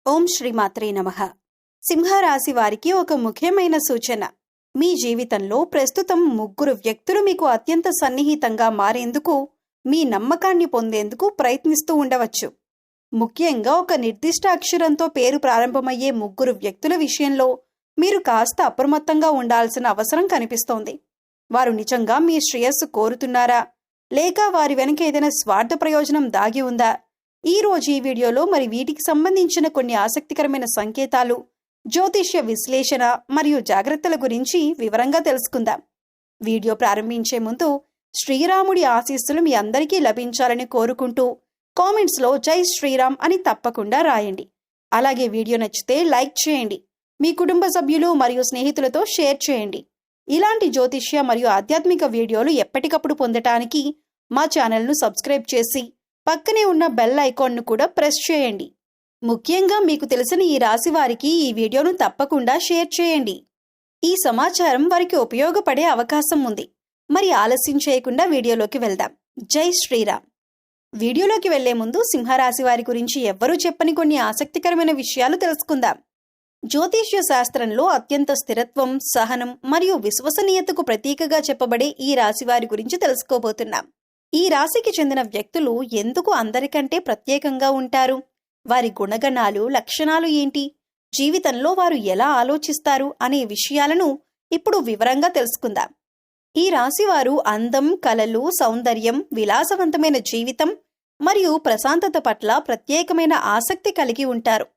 ఓం శ్రీమాత్రే నమః. సింహరాశి వారికి ఒక ముఖ్యమైన సూచన. మీ జీవితంలో ప్రస్తుతం ముగ్గురు వ్యక్తులు మీకు అత్యంత సన్నిహితంగా మారేందుకు, మీ నమ్మకాన్ని పొందేందుకు ప్రయత్నిస్తూ ఉండవచ్చు. ముఖ్యంగా ఒక నిర్దిష్ట అక్షరంతో పేరు ప్రారంభమయ్యే ముగ్గురు వ్యక్తుల విషయంలో మీరు కాస్త అప్రమత్తంగా ఉండాల్సిన అవసరం కనిపిస్తోంది. వారు నిజంగా మీ శ్రేయస్సు కోరుతున్నారా, లేక వారి వెనక ఏదైనా స్వార్థ ప్రయోజనం దాగి ఉందా? ఈ రోజు ఈ వీడియోలో మరి వీటికి సంబంధించిన కొన్ని ఆసక్తికరమైన సంకేతాలు, జ్యోతిష్య విశ్లేషణ మరియు జాగ్రత్తల గురించి వివరంగా తెలుసుకుందాం. వీడియో ప్రారంభించే ముందు శ్రీరాముడి ఆశీస్సులు మీ అందరికీ లభించాలని కోరుకుంటూ కామెంట్స్లో జై శ్రీరామ్ అని తప్పకుండా రాయండి. అలాగే వీడియో నచ్చితే లైక్ చేయండి, మీ కుటుంబ సభ్యులు మరియు స్నేహితులతో షేర్ చేయండి. ఇలాంటి జ్యోతిష్య మరియు ఆధ్యాత్మిక వీడియోలు ఎప్పటికప్పుడు పొందటానికి మా ఛానల్ను సబ్స్క్రైబ్ చేసి పక్కనే ఉన్న బెల్ ఐకాన్ను కూడా ప్రెస్ చేయండి. ముఖ్యంగా మీకు తెలిసిన ఈ రాశి వారికి ఈ వీడియోను తప్పకుండా షేర్ చేయండి. ఈ సమాచారం వారికి ఉపయోగపడే అవకాశం ఉంది. మరి ఆలస్యం చేయకుండా వీడియోలోకి వెళ్దాం. జై శ్రీరామ్. వీడియోలోకి వెళ్లే ముందు సింహరాశి వారి గురించి ఎవ్వరూ చెప్పని కొన్ని ఆసక్తికరమైన విషయాలు తెలుసుకుందాం. జ్యోతిష్య శాస్త్రంలో అత్యంత స్థిరత్వం, సహనం మరియు విశ్వసనీయతకు ప్రతీకగా చెప్పబడే ఈ రాశి వారి గురించి తెలుసుకోబోతున్నాం. ఈ రాశికి చెందిన వ్యక్తులు ఎందుకు అందరికంటే ప్రత్యేకంగా ఉంటారు? వారి గుణగణాలు, లక్షణాలు ఏంటి? జీవితంలో వారు ఎలా ఆలోచిస్తారు అనే విషయాలను ఇప్పుడు వివరంగా తెలుసుకుందాం. ఈ రాశివారు అందం, కళలు, సౌందర్యం, విలాసవంతమైన జీవితం మరియు ప్రశాంతత పట్ల ప్రత్యేకమైన ఆసక్తి కలిగి ఉంటారు.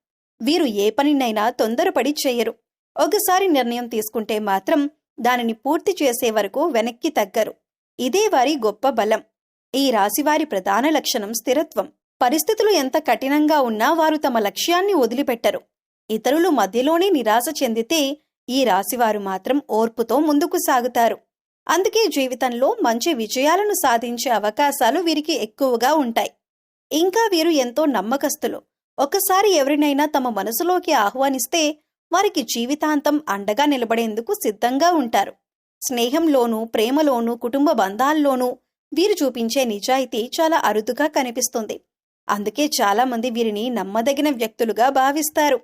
వీరు ఏ పనినైనా తొందరపడి చేయరు. ఒకసారి నిర్ణయం తీసుకుంటే మాత్రం దానిని పూర్తి చేసే వరకు వెనక్కి తగ్గరు. ఇదే వారి గొప్ప బలం. ఈ రాశివారి ప్రధాన లక్షణం స్థిరత్వం. పరిస్థితులు ఎంత కఠినంగా ఉన్నా వారు తమ లక్ష్యాన్ని వదిలిపెట్టరు. ఇతరులు మధ్యలోనే నిరాశ చెందితే ఈ రాశివారు మాత్రం ఓర్పుతో ముందుకు సాగుతారు. అందుకే జీవితంలో మంచి విజయాలను సాధించే అవకాశాలు వీరికి ఎక్కువగా ఉంటాయి. ఇంకా వీరు ఎంతో నమ్మకస్తులు. ఒకసారి ఎవరినైనా తమ మనసులోకి ఆహ్వానిస్తే వారికి జీవితాంతం అండగా నిలబడేందుకు సిద్ధంగా ఉంటారు. స్నేహంలోనూ, ప్రేమలోనూ, కుటుంబ బంధాల్లోనూ వీరు చూపించే నిజాయితీ చాలా అరుదుగా కనిపిస్తుంది. అందుకే చాలా మంది వీరిని నమ్మదగిన వ్యక్తులుగా భావిస్తారు.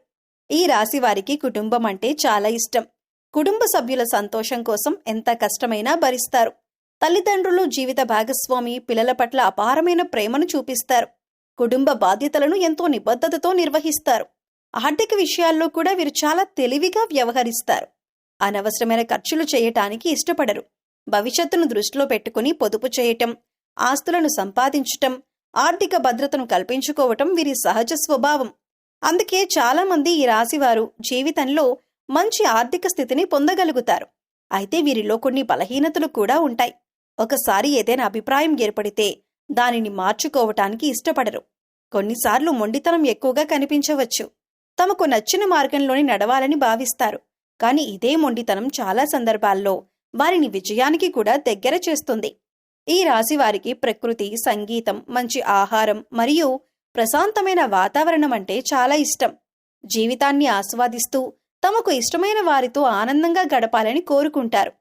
ఈ రాశి వారికి కుటుంబం అంటే చాలా ఇష్టం. కుటుంబ సభ్యుల సంతోషం కోసం ఎంత కష్టమైనా భరిస్తారు. తల్లిదండ్రులు, జీవిత భాగస్వామి, పిల్లల పట్ల అపారమైన ప్రేమను చూపిస్తారు. కుటుంబ బాధ్యతలను ఎంతో నిబద్ధతతో నిర్వహిస్తారు. ఆర్థిక విషయాల్లో కూడా వీరు చాలా తెలివిగా వ్యవహరిస్తారు. అనవసరమైన ఖర్చులు చేయటానికి ఇష్టపడరు. భవిష్యత్తును దృష్టిలో పెట్టుకుని పొదుపు చేయటం, ఆస్తులను సంపాదించటం, ఆర్థిక భద్రతను కల్పించుకోవటం వీరి సహజ స్వభావం. అందుకే చాలా మంది ఈ రాశివారు జీవితంలో మంచి ఆర్థిక స్థితిని పొందగలుగుతారు. అయితే వీరిలో కొన్ని బలహీనతలు కూడా ఉంటాయి. ఒకసారి ఏదైనా అభిప్రాయం ఏర్పడితే దానిని మార్చుకోవటానికి ఇష్టపడరు. కొన్నిసార్లు మొండితనం ఎక్కువగా కనిపించవచ్చు. తమకు నచ్చిన మార్గంలోని నడవాలని భావిస్తారు. కానీ ఇదే మొండితనం చాలా సందర్భాల్లో వారిని విజయానికి కూడా దగ్గర చేస్తుంది. ఈ రాశి వారికి ప్రకృతి, సంగీతం, మంచి ఆహారం మరియు ప్రశాంతమైన వాతావరణం అంటే చాలా ఇష్టం. జీవితాన్ని ఆస్వాదిస్తూ తమకు ఇష్టమైన వారితో ఆనందంగా గడపాలని కోరుకుంటారు.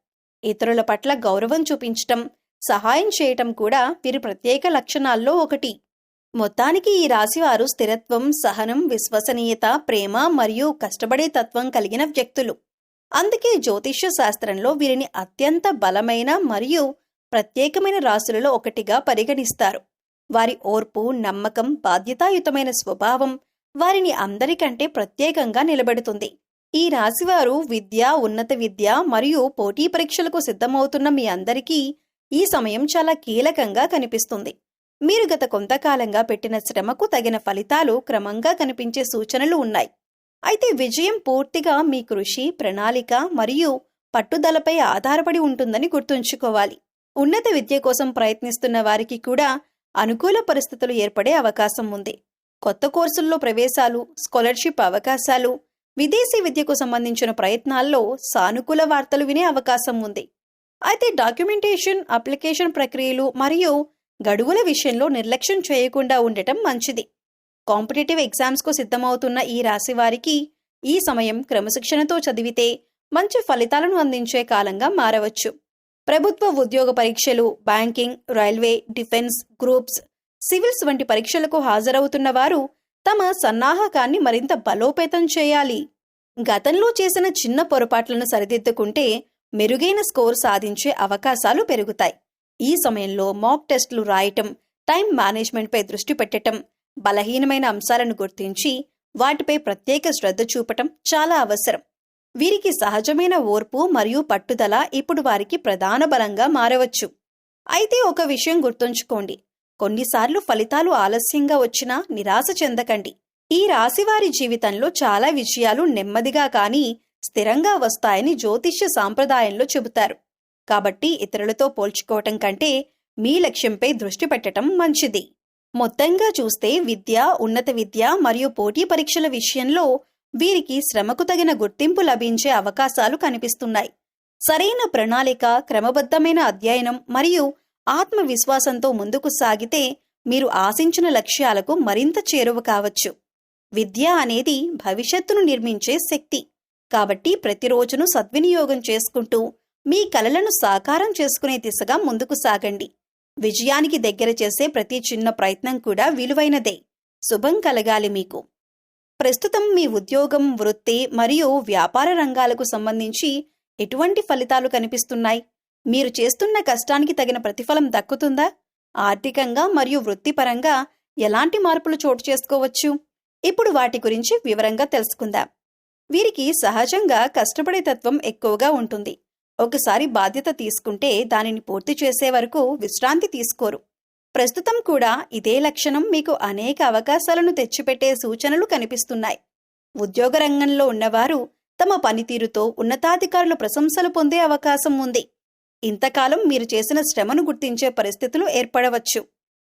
ఇతరుల పట్ల గౌరవం చూపించటం, సహాయం చేయటం కూడా వీరి ప్రత్యేక లక్షణాల్లో ఒకటి. మొత్తానికి ఈ రాశివారు స్థిరత్వం, సహనం, విశ్వసనీయత, ప్రేమ మరియు కష్టపడే తత్వం కలిగిన వ్యక్తులు. అందుకే జ్యోతిష్య శాస్త్రంలో వీరిని అత్యంత బలమైన మరియు ప్రత్యేకమైన రాశులలో ఒకటిగా పరిగణిస్తారు. వారి ఓర్పు, నమ్మకం, బాధ్యతాయుతమైన స్వభావం వారిని అందరికంటే ప్రత్యేకంగా నిలబెడుతుంది. ఈ రాశివారు విద్య, ఉన్నత విద్య మరియు పోటీ పరీక్షలకు సిద్ధమవుతున్న మీ అందరికీ ఈ సమయం చాలా కీలకంగా కనిపిస్తుంది. మీరు గత కొంతకాలంగా పెట్టిన శ్రమకు తగిన ఫలితాలు క్రమంగా కనిపించే సూచనలు ఉన్నాయి. అయితే విజయం పూర్తిగా మీ కృషి, ప్రణాళిక మరియు పట్టుదలపై ఆధారపడి ఉంటుందని గుర్తుంచుకోవాలి. ఉన్నత విద్య కోసం ప్రయత్నిస్తున్న వారికి కూడా అనుకూల పరిస్థితులు ఏర్పడే అవకాశం ఉంది. కొత్త కోర్సుల్లో ప్రవేశాలు, స్కాలర్షిప్ అవకాశాలు, విదేశీ విద్యకు సంబంధించిన ప్రయత్నాల్లో సానుకూల వార్తలు వినే అవకాశం ఉంది. అయితే డాక్యుమెంటేషన్, అప్లికేషన్ ప్రక్రియలు మరియు గడువుల విషయంలో నిర్లక్ష్యం చేయకుండా ఉండటం మంచిది. కాంపిటేటివ్ ఎగ్జామ్స్కు సిద్ధమవుతున్న ఈ రాశి వారికి ఈ సమయం క్రమశిక్షణతో చదివితే మంచి ఫలితాలను అందించే కాలంగా మారవచ్చు. ప్రభుత్వ ఉద్యోగ పరీక్షలు, banking, railway, defence, groups, civils వంటి పరీక్షలకు హాజరవుతున్న వారు తమ సన్నాహకాన్ని మరింత బలోపేతం చేయాలి. గతంలో చేసిన చిన్న పొరపాట్లను సరిదిద్దుకుంటే మెరుగైన స్కోర్ సాధించే అవకాశాలు పెరుగుతాయి. ఈ సమయంలో మాక్ టెస్టులు రాయటం, టైం మేనేజ్మెంట్పై దృష్టి పెట్టటం, బలహీనమైన అంశాలను గుర్తించి వాటిపై ప్రత్యేక శ్రద్ధ చూపటం చాలా అవసరం. వీరికి సహజమైన ఓర్పు మరియు పట్టుదల ఇప్పుడు వారికి ప్రధాన బలంగా మారవచ్చు. అయితే ఒక విషయం గుర్తుంచుకోండి, కొన్నిసార్లు ఫలితాలు ఆలస్యంగా వచ్చినా నిరాశ చెందకండి. ఈ రాశివారి జీవితంలో చాలా విజయాలు నెమ్మదిగా కానీ స్థిరంగా వస్తాయని జ్యోతిష్య సాంప్రదాయంలో చెబుతారు. కాబట్టి ఇతరులతో పోల్చుకోవటం కంటే మీ లక్ష్యంపై దృష్టి పెట్టడం మంచిది. మొత్తంగా చూస్తే విద్య, ఉన్నత విద్య మరియు పోటీ పరీక్షల విషయంలో వీరికి శ్రమకు తగిన గుర్తింపు లభించే అవకాశాలు కనిపిస్తున్నాయి. సరైన ప్రణాళిక, క్రమబద్ధమైన అధ్యయనం మరియు ఆత్మవిశ్వాసంతో ముందుకు సాగితే మీరు ఆశించిన లక్ష్యాలకు మరింత చేరువ కావచ్చు. విద్య అనేది భవిష్యత్తును నిర్మించే శక్తి. కాబట్టి ప్రతిరోజును సద్వినియోగం చేసుకుంటూ మీ కలలను సాకారం చేసుకునే దిశగా ముందుకు సాగండి. విజయానికి దగ్గర చేసే ప్రతి చిన్న ప్రయత్నం కూడా విలువైనదే. శుభం కలగాలి మీకు. ప్రస్తుతం మీ ఉద్యోగం, వృత్తి మరియు వ్యాపార రంగాలకు సంబంధించి ఎటువంటి ఫలితాలు కనిపిస్తున్నాయి? మీరు చేస్తున్న కష్టానికి తగిన ప్రతిఫలం దక్కుతుందా? ఆర్థికంగా మరియు వృత్తిపరంగా ఎలాంటి మార్పులు చోటు చేసుకోవచ్చు? ఇప్పుడు వాటి గురించి వివరంగా తెలుసుకుందాం. వీరికి సహజంగా కష్టపడే తత్వం ఎక్కువగా ఉంటుంది. ఒకసారి బాధ్యత తీసుకుంటే దానిని పూర్తి చేసే వరకు విశ్రాంతి తీసుకోరు. ప్రస్తుతం కూడా ఇదే లక్షణం మీకు అనేక అవకాశాలను తెచ్చిపెట్టే సూచనలు కనిపిస్తున్నాయి. ఉద్యోగ రంగంలో ఉన్నవారు తమ పనితీరుతో ఉన్నతాధికారుల ప్రశంసలు పొందే అవకాశం ఉంది. ఇంతకాలం మీరు చేసిన శ్రమను గుర్తించే పరిస్థితులు ఏర్పడవచ్చు.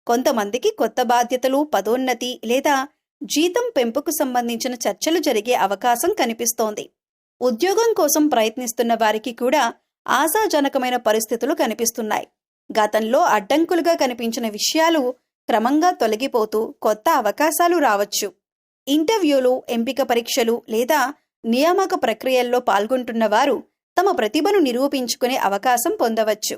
కొంతమందికి కొత్త బాధ్యతలు, పదోన్నతి లేదా జీతం పెంపుకు సంబంధించిన చర్చలు జరిగే అవకాశం కనిపిస్తోంది. ఉద్యోగం కోసం ప్రయత్నిస్తున్న వారికి కూడా ఆశాజనకమైన పరిస్థితులు కనిపిస్తున్నాయి. గతంలో అడ్డంకులుగా కనిపించిన విషయాలు క్రమంగా తొలగిపోతూ కొత్త అవకాశాలు రావచ్చు. ఇంటర్వ్యూలు, ఎంపిక పరీక్షలు లేదా నియామక ప్రక్రియల్లో పాల్గొంటున్న వారు తమ ప్రతిభను నిరూపించుకునే అవకాశం పొందవచ్చు.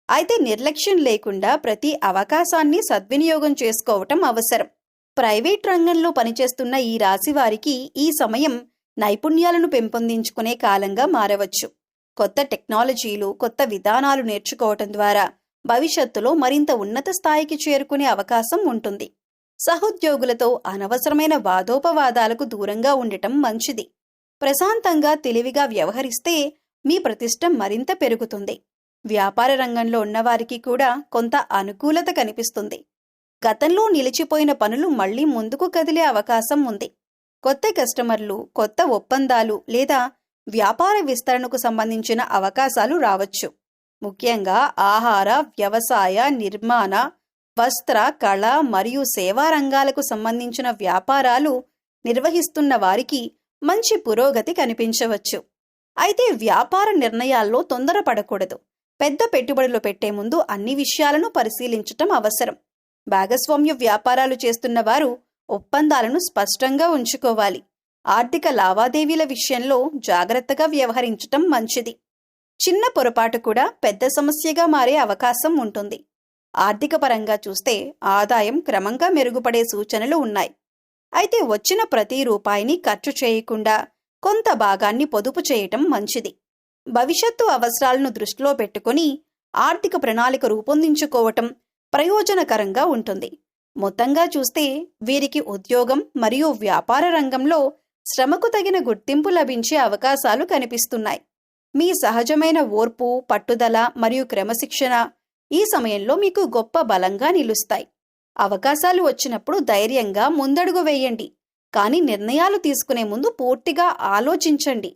అయితే నిర్లక్ష్యం లేకుండా ప్రతి అవకాశాన్ని సద్వినియోగం చేసుకోవటం అవసరం. ప్రైవేట్ రంగంలో పనిచేస్తున్న ఈ రాశి వారికి ఈ సమయం నైపుణ్యాలను పెంపొందించుకునే కాలంగా మారవచ్చు. కొత్త టెక్నాలజీలు, కొత్త విధానాలు నేర్చుకోవటం ద్వారా భవిష్యత్తులో మరింత ఉన్నత స్థాయికి చేరుకునే అవకాశం ఉంటుంది. సహోద్యోగులతో అనవసరమైన వాదోపవాదాలకు దూరంగా ఉండటం మంచిది. ప్రశాంతంగా, తెలివిగా వ్యవహరిస్తే మీ ప్రతిష్ట మరింత పెరుగుతుంది. వ్యాపార రంగంలో ఉన్నవారికి కూడా కొంత అనుకూలత కనిపిస్తుంది. గతంలో నిలిచిపోయిన పనులు మళ్లీ ముందుకు కదిలే అవకాశం ఉంది. కొత్త కస్టమర్లు, కొత్త ఒప్పందాలు లేదా వ్యాపార విస్తరణకు సంబంధించిన అవకాశాలు రావచ్చు. ముఖ్యంగా ఆహార, వ్యవసాయ, నిర్మాణ, వస్త్ర, కళ మరియు సేవా రంగాలకు సంబంధించిన వ్యాపారాలు నిర్వహిస్తున్న వారికి మంచి పురోగతి కనిపించవచ్చు. అయితే వ్యాపార నిర్ణయాల్లో తొందరపడకూడదు. పెద్ద పెట్టుబడులు పెట్టే ముందు అన్ని విషయాలను పరిశీలించటం అవసరం. భాగస్వామ్య వ్యాపారాలు చేస్తున్న వారు ఒప్పందాలను స్పష్టంగా ఉంచుకోవాలి. ఆర్థిక లావాదేవీల విషయంలో జాగ్రత్తగా వ్యవహరించటం మంచిది. చిన్న పొరపాటు కూడా పెద్ద సమస్యగా మారే అవకాశం ఉంటుంది. ఆర్థిక పరంగా చూస్తే ఆదాయం క్రమంగా మెరుగుపడే సూచనలు ఉన్నాయి. అయితే వచ్చిన ప్రతి రూపాయిని ఖర్చు చేయకుండా కొంత భాగాన్ని పొదుపు చేయటం మంచిది. భవిష్యత్తు అవసరాలను దృష్టిలో పెట్టుకుని ఆర్థిక ప్రణాళిక రూపొందించుకోవటం ప్రయోజనకరంగా ఉంటుంది. మొత్తంగా చూస్తే వీరికి ఉద్యోగం మరియు వ్యాపార రంగంలో శ్రమకు తగిన గుర్తింపు లభించే అవకాశాలు కనిపిస్తున్నాయి. మీ సహజమైన ఓర్పు, పట్టుదల మరియు క్రమశిక్షణ ఈ సమయంలో మీకు గొప్ప బలంగా నిలుస్తాయి. అవకాశాలు వచ్చినప్పుడు ధైర్యంగా ముందడుగు వేయండి, కానీ నిర్ణయాలు తీసుకునే ముందు పూర్తిగా ఆలోచించండి.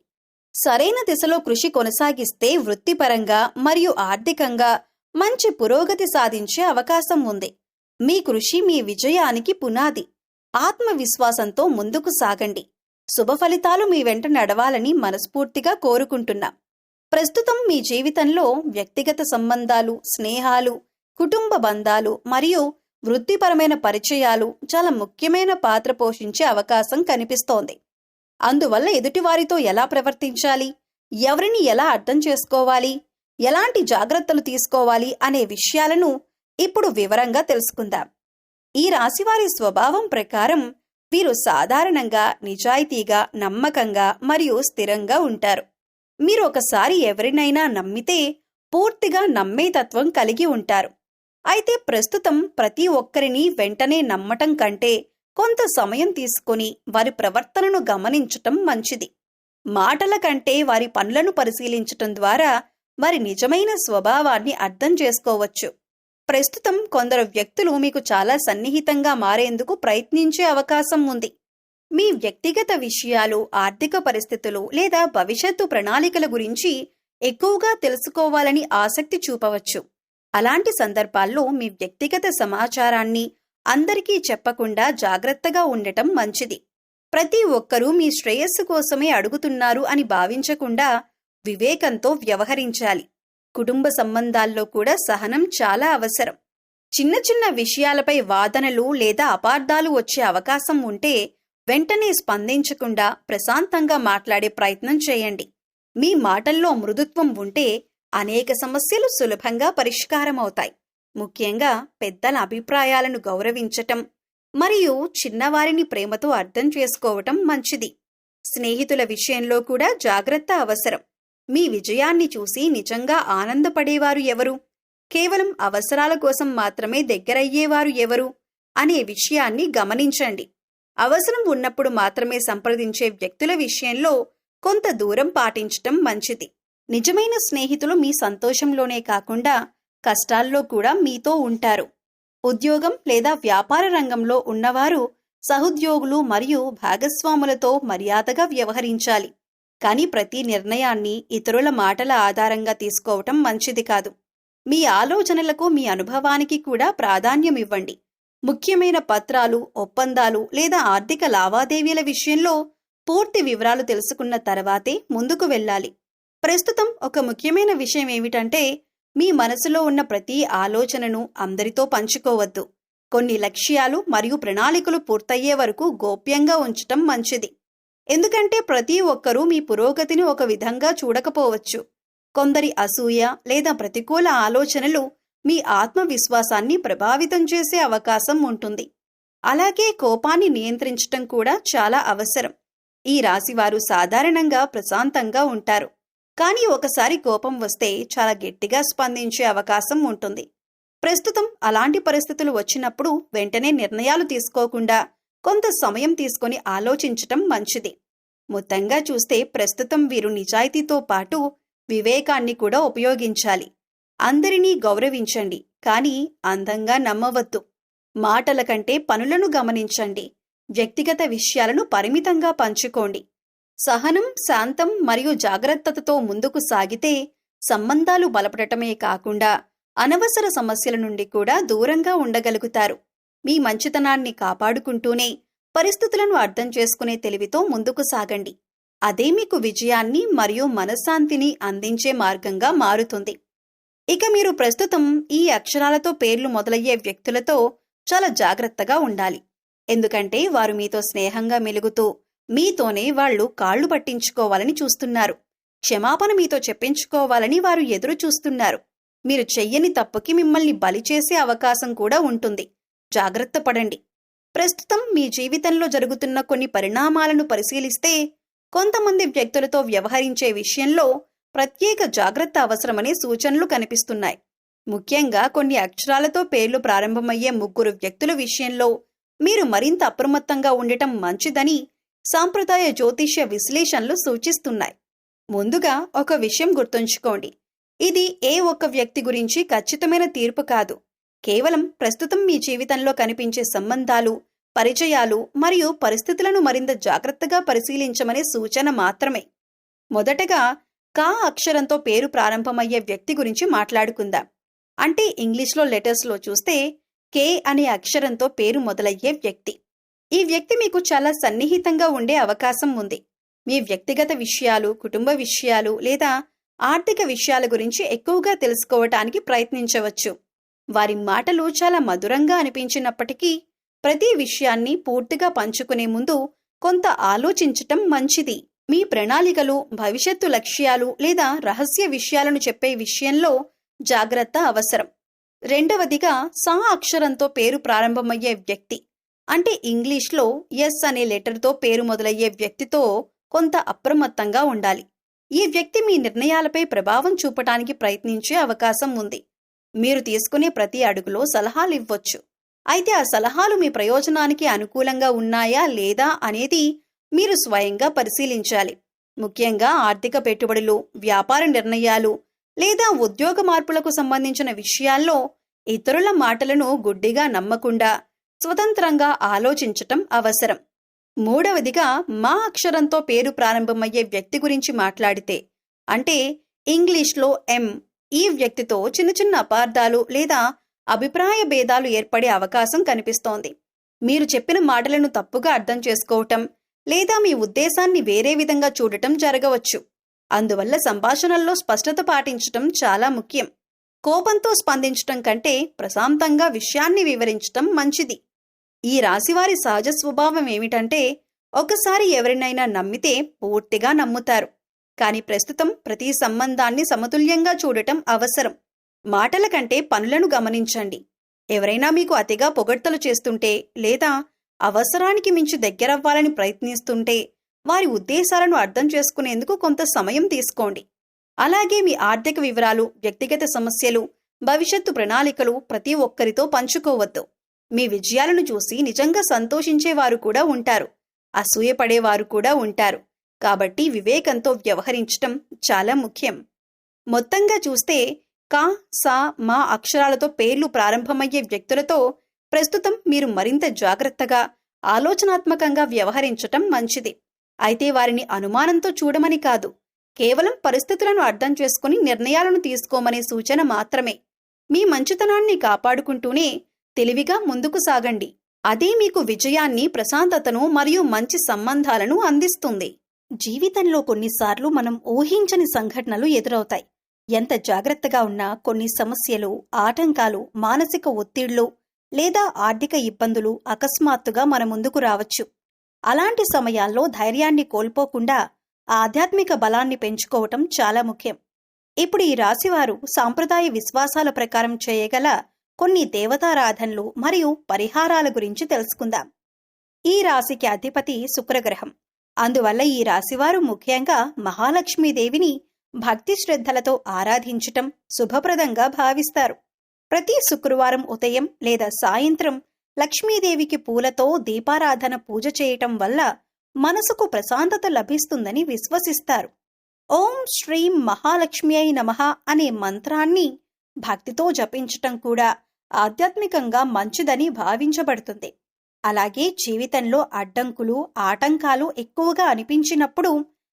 సరైన దిశలో కృషి కొనసాగిస్తే వృత్తిపరంగా మరియు ఆర్థికంగా మంచి పురోగతి సాధించే అవకాశం ఉంది. మీ కృషి మీ విజయానికి పునాది. ఆత్మవిశ్వాసంతో ముందుకు సాగండి. శుభ ఫలితాలు మీ వెంట నడవాలని మనస్ఫూర్తిగా కోరుకుంటున్నా. ప్రస్తుతం మీ జీవితంలో వ్యక్తిగత సంబంధాలు, స్నేహాలు, కుటుంబ బంధాలు మరియు వృత్తిపరమైన పరిచయాలు చాలా ముఖ్యమైన పాత్ర పోషించే అవకాశం కనిపిస్తోంది. అందువల్ల ఎదుటివారితో ఎలా ప్రవర్తించాలి, ఎవరిని ఎలా అర్థం చేసుకోవాలి, ఎలాంటి జాగ్రత్తలు తీసుకోవాలి అనే విషయాలను ఇప్పుడు వివరంగా తెలుసుకుందాం. ఈ రాశివారి స్వభావం ప్రకారం వీరు సాధారణంగా నిజాయితీగా, నమ్మకంగా మరియు స్థిరంగా ఉంటారు. మీరు ఒకసారి ఎవరినైనా నమ్మితే పూర్తిగా నమ్మే తత్వం కలిగి ఉంటారు. అయితే ప్రస్తుతం ప్రతి ఒక్కరిని వెంటనే నమ్మటం కంటే కొంత సమయం తీసుకుని వారి ప్రవర్తనను గమనించటం మంచిది. మాటల కంటే వారి పనులను పరిశీలించటం ద్వారా వారి నిజమైన స్వభావాన్ని అర్థం చేసుకోవచ్చు. ప్రస్తుతం కొందరు వ్యక్తులు మీకు చాలా సన్నిహితంగా మారేందుకు ప్రయత్నించే అవకాశం ఉంది. మీ వ్యక్తిగత విషయాలు, ఆర్థిక పరిస్థితులు లేదా భవిష్యత్తు ప్రణాళికల గురించి ఎక్కువగా తెలుసుకోవాలని ఆసక్తి చూపవచ్చు. అలాంటి సందర్భాల్లో మీ వ్యక్తిగత సమాచారాన్ని అందరికీ చెప్పకుండా జాగ్రత్తగా ఉండటం మంచిది. ప్రతి ఒక్కరూ మీ శ్రేయస్సు కోసమే అడుగుతున్నారు అని భావించకుండా వివేకంతో వ్యవహరించాలి. కుటుంబ సంబంధాల్లో కూడా సహనం చాలా అవసరం. చిన్న చిన్న విషయాలపై వాదనలు లేదా అపార్థాలు వచ్చే అవకాశం ఉంటే వెంటనే స్పందించకుండా ప్రశాంతంగా మాట్లాడే ప్రయత్నం చేయండి. మీ మాటల్లో మృదుత్వం ఉంటే అనేక సమస్యలు సులభంగా పరిష్కారమవుతాయి. ముఖ్యంగా పెద్దల అభిప్రాయాలను గౌరవించటం మరియు చిన్నవారిని ప్రేమతో అర్థం చేసుకోవటం మంచిది. స్నేహితుల విషయంలో కూడా జాగ్రత్త అవసరం. మీ విజయాన్ని చూసి నిజంగా ఆనందపడేవారు ఎవరు, కేవలం అవసరాల కోసం మాత్రమే దగ్గరయ్యేవారు ఎవరు అనే విషయాన్ని గమనించండి. అవసరం ఉన్నప్పుడు మాత్రమే సంప్రదించే వ్యక్తుల విషయంలో కొంత దూరం పాటించటం మంచిది. నిజమైన స్నేహితులు మీ సంతోషంలోనే కాకుండా కష్టాల్లో కూడా మీతో ఉంటారు. ఉద్యోగం లేదా వ్యాపార రంగంలో ఉన్నవారు సహోద్యోగులు మరియు భాగస్వాములతో మర్యాదగా వ్యవహరించాలి. కానీ ప్రతి నిర్ణయాన్ని ఇతరుల మాటల ఆధారంగా తీసుకోవటం మంచిది కాదు. మీ ఆలోచనలకు, మీ అనుభవానికి కూడా ప్రాధాన్యమివ్వండి. ముఖ్యమైన పత్రాలు, ఒప్పందాలు లేదా ఆర్థిక లావాదేవీల విషయంలో పూర్తి వివరాలు తెలుసుకున్న తర్వాతే ముందుకు వెళ్ళాలి. ప్రస్తుతం ఒక ముఖ్యమైన విషయం ఏమిటంటే, మీ మనసులో ఉన్న ప్రతి ఆలోచనను అందరితో పంచుకోవద్దు. కొన్ని లక్ష్యాలు మరియు ప్రణాళికలు పూర్తయ్యే వరకు గోప్యంగా ఉంచటం మంచిది. ఎందుకంటే ప్రతి ఒక్కరూ మీ పురోగతిని ఒక విధంగా చూడకపోవచ్చు. కొందరి అసూయ లేదా ప్రతికూల ఆలోచనలు మీ ఆత్మవిశ్వాసాన్ని ప్రభావితం చేసే అవకాశం ఉంటుంది. అలాగే కోపాన్ని నియంత్రించటం కూడా చాలా అవసరం. ఈ రాశివారు సాధారణంగా ప్రశాంతంగా ఉంటారు, కానీ ఒకసారి కోపం వస్తే చాలా గట్టిగా స్పందించే అవకాశం ఉంటుంది. ప్రస్తుతం అలాంటి పరిస్థితులు వచ్చినప్పుడు వెంటనే నిర్ణయాలు తీసుకోకుండా కొంత సమయం తీసుకొని ఆలోచించటం మంచిది. మొత్తంగా చూస్తే ప్రస్తుతం వీరు నిజాయితీతో పాటు వివేకాన్ని కూడా ఉపయోగించాలి. అందరినీ గౌరవించండి, కానీ అందంగా నమ్మవద్దు. మాటల కంటే పనులను గమనించండి. వ్యక్తిగత విషయాలను పరిమితంగా పంచుకోండి. సహనం, శాంతం మరియు జాగ్రత్తతో ముందుకు సాగితే సంబంధాలు బలపడటమే కాకుండా అనవసర సమస్యల నుండి కూడా దూరంగా ఉండగలుగుతారు. మీ మంచితనాన్ని కాపాడుకుంటూనే పరిస్థితులను అర్థం చేసుకునే తెలివితో ముందుకు సాగండి. అదే మీకు విజయాన్ని మరియు మనశ్శాంతిని అందించే మార్గంగా మారుతుంది. ఇక మీరు ప్రస్తుతం ఈ అక్షరాలతో పేర్లు మొదలయ్యే వ్యక్తులతో చాలా జాగ్రత్తగా ఉండాలి. ఎందుకంటే వారు మీతో స్నేహంగా మెలుగుతూ మీతోనే వాళ్లు కాళ్లు పట్టించుకోవాలని చూస్తున్నారు. క్షమాపణ మీతో చెప్పించుకోవాలని వారు ఎదురు చూస్తున్నారు. మీరు చెయ్యని తప్పుకి మిమ్మల్ని బలి చేసే అవకాశం కూడా ఉంటుంది. జాగ్రత్త పడండి. ప్రస్తుతం మీ జీవితంలో జరుగుతున్న కొన్ని పరిణామాలను పరిశీలిస్తే కొంతమంది వ్యక్తులతో వ్యవహరించే విషయంలో ప్రత్యేక జాగ్రత్త అవసరమనే సూచనలు కనిపిస్తున్నాయి. ముఖ్యంగా కొన్ని అక్షరాలతో పేర్లు ప్రారంభమయ్యే 3 వ్యక్తుల విషయంలో మీరు మరింత అప్రమత్తంగా ఉండటం మంచిదని సాంప్రదాయ జ్యోతిష్య విశ్లేషణలు సూచిస్తున్నాయి. ముందుగా ఒక విషయం గుర్తుంచుకోండి. ఇది ఏ ఒక్క వ్యక్తి గురించి ఖచ్చితమైన తీర్పు కాదు. కేవలం ప్రస్తుతం మీ జీవితంలో కనిపించే సంబంధాలు, పరిచయాలు మరియు పరిస్థితులను మరింత జాగ్రత్తగా పరిశీలించమనే సూచన మాత్రమే. మొదటగా కా అక్షరంతో పేరు ప్రారంభమయ్యే వ్యక్తి గురించి మాట్లాడుకుందాం. అంటే ఇంగ్లీష్లో లెటర్స్లో చూస్తే కే అనే అక్షరంతో పేరు మొదలయ్యే వ్యక్తి. ఈ వ్యక్తి మీకు చాలా సన్నిహితంగా ఉండే అవకాశం ఉంది. మీ వ్యక్తిగత విషయాలు, కుటుంబ విషయాలు లేదా ఆర్థిక విషయాల గురించి ఎక్కువగా తెలుసుకోవటానికి ప్రయత్నించవచ్చు. వారి మాటలు చాలా మధురంగా అనిపించినప్పటికీ ప్రతి విషయాన్ని పూర్తిగా పంచుకునే ముందు కొంత ఆలోచించటం మంచిది. మీ ప్రణాళికలు, భవిష్యత్తు లక్ష్యాలు లేదా రహస్య విషయాలను చెప్పే విషయంలో జాగ్రత్త అవసరం. రెండవదిగా సా అక్షరంతో పేరు ప్రారంభమయ్యే వ్యక్తి. అంటే ఇంగ్లీష్లో ఎస్ అనే లెటర్తో పేరు మొదలయ్యే వ్యక్తితో కొంత అప్రమత్తంగా ఉండాలి. ఈ వ్యక్తి మీ నిర్ణయాలపై ప్రభావం చూపటానికి ప్రయత్నించే అవకాశం ఉంది. మీరు తీసుకునే ప్రతి అడుగులో సలహాలు ఇవ్వొచ్చు. అయితే ఆ సలహాలు మీ ప్రయోజనానికి అనుకూలంగా ఉన్నాయా లేదా అనేది మీరు స్వయంగా పరిశీలించాలి. ముఖ్యంగా ఆర్థిక పెట్టుబడులు, వ్యాపార నిర్ణయాలు లేదా ఉద్యోగ మార్పులకు సంబంధించిన విషయాల్లో ఇతరుల మాటలను గుడ్డిగా నమ్మకుండా స్వతంత్రంగా ఆలోచించటం అవసరం. మూడవదిగా మా అక్షరంతో పేరు ప్రారంభమయ్యే వ్యక్తి గురించి మాట్లాడితే, అంటే ఇంగ్లీష్లో ఎం, ఈ వ్యక్తితో చిన్న చిన్న అపార్థాలు లేదా అభిప్రాయ భేదాలు ఏర్పడే అవకాశం కనిపిస్తోంది. మీరు చెప్పిన మాటలను తప్పుగా అర్థం చేసుకోవటం లేదా మీ ఉద్దేశాన్ని వేరే విధంగా చూడటం జరగవచ్చు. అందువల్ల సంభాషణల్లో స్పష్టత పాటించటం చాలా ముఖ్యం. కోపంతో స్పందించటం కంటే ప్రశాంతంగా విషయాన్ని వివరించటం మంచిది. ఈ రాశివారి సహజ స్వభావం ఏమిటంటే, ఒకసారి ఎవరినైనా నమ్మితే పూర్తిగా నమ్ముతారు. కానీ ప్రస్తుతం ప్రతి సంబంధాన్ని సమతుల్యంగా చూడటం అవసరం. మాటల కంటే పనులను గమనించండి. ఎవరైనా మీకు అతిగా పొగడ్తలు చేస్తుంటే లేదా అవసరానికి మించి దగ్గరవ్వాలని ప్రయత్నిస్తుంటే వారి ఉద్దేశాలను అర్థం చేసుకునేందుకు కొంత సమయం తీసుకోండి. అలాగే మీ ఆర్థిక వివరాలు, వ్యక్తిగత సమస్యలు, భవిష్యత్తు ప్రణాళికలు ప్రతి ఒక్కరితో పంచుకోవద్దు. మీ విజయాలను చూసి నిజంగా సంతోషించేవారు కూడా ఉంటారు, అసూయపడేవారు కూడా ఉంటారు. కాబట్టి వివేకంతో వ్యవహరించటం చాలా ముఖ్యం. మొత్తంగా చూస్తే కా, సా, మా అక్షరాలతో పేర్లు ప్రారంభమయ్యే వ్యక్తులతో ప్రస్తుతం మీరు మరింత జాగ్రత్తగా, ఆలోచనాత్మకంగా వ్యవహరించటం మంచిది. అయితే వారిని అనుమానంతో చూడమని కాదు, కేవలం పరిస్థితులను అర్థం చేసుకుని నిర్ణయాలను తీసుకోమనే సూచన మాత్రమే. మీ మంచితనాన్ని కాపాడుకుంటూనే తెలివిగా ముందుకు సాగండి. అదే మీకు విజయాన్ని, ప్రశాంతతను మరియు మంచి సంబంధాలను అందిస్తుంది. జీవితంలో కొన్నిసార్లు మనం ఊహించని సంఘటనలు ఎదురవుతాయి. ఎంత జాగ్రత్తగా ఉన్నా కొన్ని సమస్యలు, ఆటంకాలు, మానసిక ఒత్తిళ్లు లేదా ఆర్థిక ఇబ్బందులు అకస్మాత్తుగా మన ముందుకు రావచ్చు. అలాంటి సమయాల్లో ధైర్యాన్ని కోల్పోకుండా ఆధ్యాత్మిక బలాన్ని పెంచుకోవటం చాలా ముఖ్యం. ఇప్పుడు ఈ రాశివారు సాంప్రదాయ విశ్వాసాల ప్రకారం చేయగల కొన్ని దేవతారాధనలు మరియు పరిహారాల గురించి తెలుసుకుందాం. ఈ రాశికి అధిపతి శుక్రగ్రహం. అందువల్ల ఈ రాశివారు ముఖ్యంగా మహాలక్ష్మీదేవిని భక్తి శ్రద్ధలతో ఆరాధించటం శుభప్రదంగా భావిస్తారు. ప్రతి శుక్రవారం ఉదయం లేదా సాయంత్రం లక్ష్మీదేవికి పూలతో దీపారాధన పూజ చేయటం వల్ల మనసుకు ప్రశాంతత లభిస్తుందని విశ్వసిస్తారు. ఓం శ్రీం మహాలక్ష్మ్యై నమః అనే మంత్రాన్ని భక్తితో జపించటం కూడా ఆధ్యాత్మికంగా మంచిదని భావించబడుతుంది. అలాగే జీవితంలో అడ్డంకులు, ఆటంకాలు ఎక్కువగా అనిపించినప్పుడు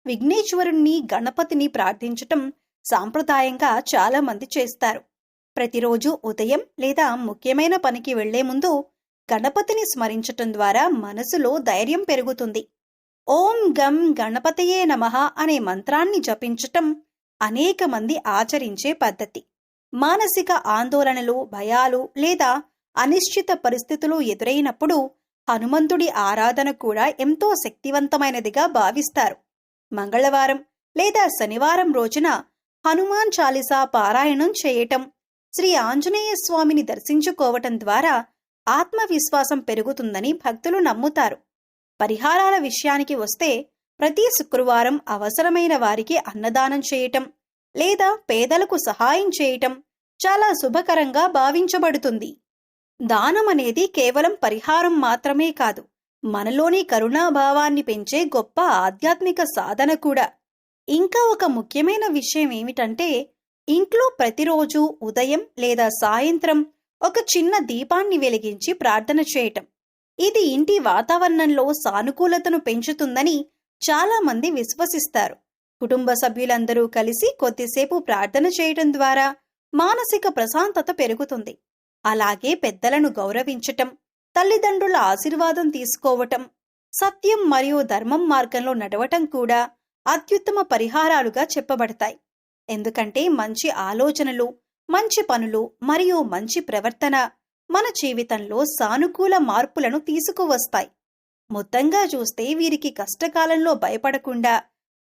విఘ్నేశ్వరుణ్ణి, గణపతిని ప్రార్థించటం సాంప్రదాయంగా చాలా మంది చేస్తారు. ప్రతిరోజు ఉదయం లేదా ముఖ్యమైన పనికి వెళ్లే ముందు గణపతిని స్మరించటం ద్వారా మనసులో ధైర్యం పెరుగుతుంది. ఓం గం గణపతయే నమః అనే మంత్రాన్ని జపించటం అనేక మంది ఆచరించే పద్ధతి. మానసిక ఆందోళనలు, భయాలు లేదా అనిశ్చిత పరిస్థితులు ఎదురైనప్పుడు హనుమంతుడి ఆరాధన కూడా ఎంతో శక్తివంతమైనదిగా భావిస్తారు. మంగళవారం లేదా శనివారం రోజున హనుమాన్ చాలీసా పారాయణం చేయటం, శ్రీ ఆంజనేయ స్వామిని దర్శించుకోవటం ద్వారా ఆత్మవిశ్వాసం పెరుగుతుందని భక్తులు నమ్ముతారు. పరిహారాల విషయానికి వస్తే ప్రతి శుక్రవారం అవసరమైన వారికి అన్నదానం చేయటం లేదా పేదలకు సహాయం చేయటం చాలా శుభకరంగా భావించబడుతుంది. దానం అనేది కేవలం పరిహారం మాత్రమే కాదు, మనలోని కరుణాభావాన్ని పెంచే గొప్ప ఆధ్యాత్మిక సాధన కూడా. ఇంకా ఒక ముఖ్యమైన విషయం ఏమిటంటే, ఇంట్లో ప్రతిరోజు ఉదయం లేదా సాయంత్రం ఒక చిన్న దీపాన్ని వెలిగించి ప్రార్థన చేయటం. ఇది ఇంటి వాతావరణంలో సానుకూలతను పెంచుతుందని చాలా మంది విశ్వసిస్తారు. కుటుంబ సభ్యులందరూ కలిసి కొద్దిసేపు ప్రార్థన చేయటం ద్వారా మానసిక ప్రశాంతత పెరుగుతుంది. అలాగే పెద్దలను గౌరవించటం, తల్లిదండ్రుల ఆశీర్వాదం తీసుకోవటం, సత్యం మరియు ధర్మం మార్గంలో నడవటం కూడా అత్యుత్తమ పరిహారాలుగా చెప్పబడతాయి. ఎందుకంటే మంచి ఆలోచనలు, మంచి పనులు మరియు మంచి ప్రవర్తన మన జీవితంలో సానుకూల మార్పులను తీసుకువస్తాయి. మొత్తంగా చూస్తే వీరికి కష్టకాలంలో భయపడకుండా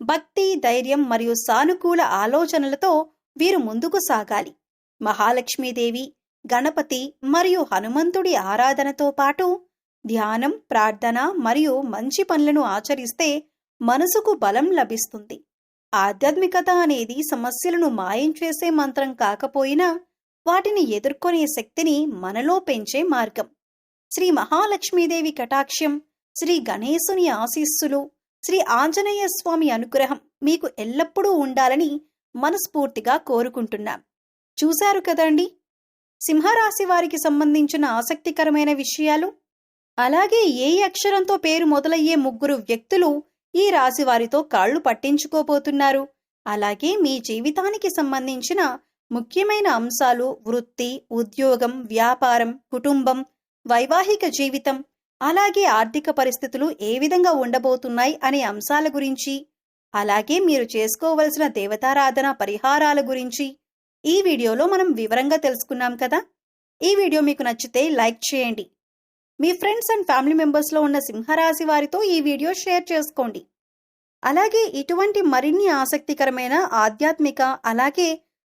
భక్తి, ధైర్యం మరియు సానుకూల ఆలోచనలతో వీరు ముందుకు సాగాలి. మహాలక్ష్మీదేవి, గణపతి మరియు హనుమంతుడి ఆరాధనతో పాటు ధ్యానం, ప్రార్థన మరియు మంచి పనులను ఆచరిస్తే మనసుకు బలం లభిస్తుంది. ఆధ్యాత్మికత అనేది సమస్యలను మాయం చేసే మంత్రం కాకపోయినా వాటిని ఎదుర్కొనే శక్తిని మనలో పెంచే మార్గం. శ్రీ మహాలక్ష్మీదేవి కటాక్షం, శ్రీ గణేశుని ఆశీస్సులు, శ్రీ ఆంజనేయ స్వామి అనుగ్రహం మీకు ఎల్లప్పుడూ ఉండాలని మనస్ఫూర్తిగా కోరుకుంటున్నాం. చూశారు కదండి సింహరాశి వారికి సంబంధించిన ఆసక్తికరమైన విషయాలు. అలాగే ఏ అక్షరంతో పేరు మొదలయ్యే 3 వ్యక్తులు ఈ రాశి వారితో కాళ్ళు పట్టించుకోబోతున్నారు. అలాగే మీ జీవితానికి సంబంధించిన ముఖ్యమైన అంశాలు, వృత్తి, ఉద్యోగం, వ్యాపారం, కుటుంబం, వైవాహిక జీవితం, అలాగే ఆర్థిక పరిస్థితులు ఏ విధంగా ఉండబోతున్నాయి అనే అంశాల గురించి, అలాగే మీరు చేసుకోవలసిన దేవతారాధన పరిహారాల గురించి ఈ వీడియోలో మనం వివరంగా తెలుసుకున్నాం కదా. ఈ వీడియో మీకు నచ్చితే లైక్ చేయండి. మీ ఫ్రెండ్స్ అండ్ ఫ్యామిలీ మెంబర్స్లో ఉన్న సింహరాశి వారితో ఈ వీడియో షేర్ చేసుకోండి. అలాగే ఇటువంటి మరిన్ని ఆసక్తికరమైన ఆధ్యాత్మిక అలాగే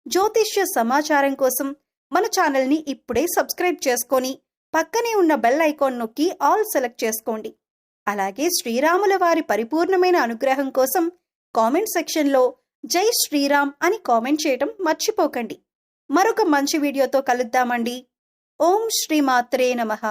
జ్యోతిష్య సమాచారం కోసం మన ఛానల్ని ఇప్పుడే సబ్స్క్రైబ్ చేసుకొని పక్కనే ఉన్న బెల్ ఐకాన్ నొక్కి ఆల్ సెలెక్ట్ చేసుకోండి. అలాగే శ్రీరాముల వారి పరిపూర్ణమైన అనుగ్రహం కోసం కామెంట్ సెక్షన్లో జై శ్రీరామ్ అని కామెంట్ చేయటం మర్చిపోకండి. మరొక మంచి వీడియోతో కలుద్దామండి. ఓం శ్రీమాత్రే నమః.